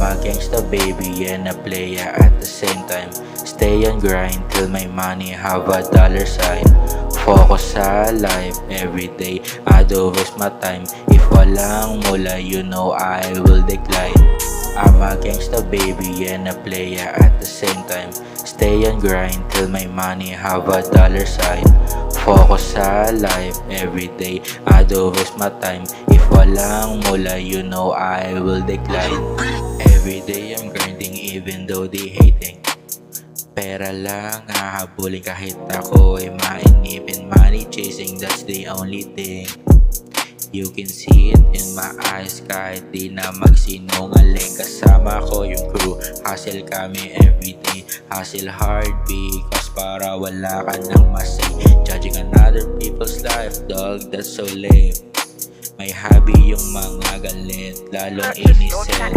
a gangsta baby and a player at the same time. Stay and grind till my money have a dollar sign. Focus sa life everyday, I don't waste my time. If walang mula, you know I will decline. I'm a gangsta baby and a player at the same time. Stay and grind till my money have a dollar sign. Focus sa life everyday, I don't waste my time. If walang mula, you know I will decline. Everyday I'm grinding even though they hating. Pera lang hahabulin kahit ako ay mainipin. Money chasing, that's the only thing. You can see it in my eyes kahit di na magsinungaling. Kasama ko yung crew, hustle kami everyday. Hustle hard because para wala ka nang masay. Judging another people's life, dog, that's so lame. May hobby yung mga galit, lalong innocent.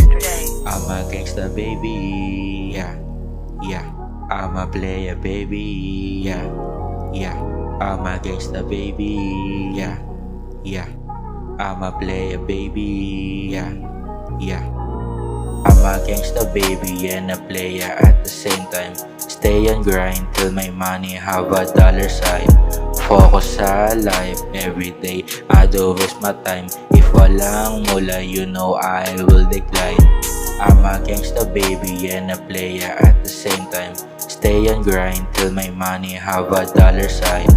I'm a gangsta baby, yeah, yeah. I'm a player baby, yeah, yeah. I'm a gangsta baby, yeah, yeah. I'm a player baby, yeah, yeah. I'm a gangsta baby and a player at the same time. Stay and grind till my money have a dollar sign. Focus sa life everyday, I don't waste my time. If walang mula, you know I will decline. I'm a gangsta baby and a player at the same time. Stay and grind till my money have a dollar sign.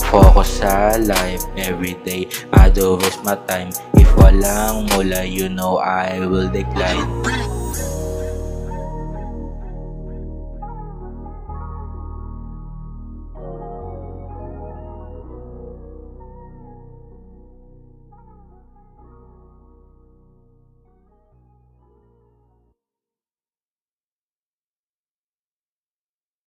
Focus sa life everyday, I don't waste my time. If walang mula, you know I will decline.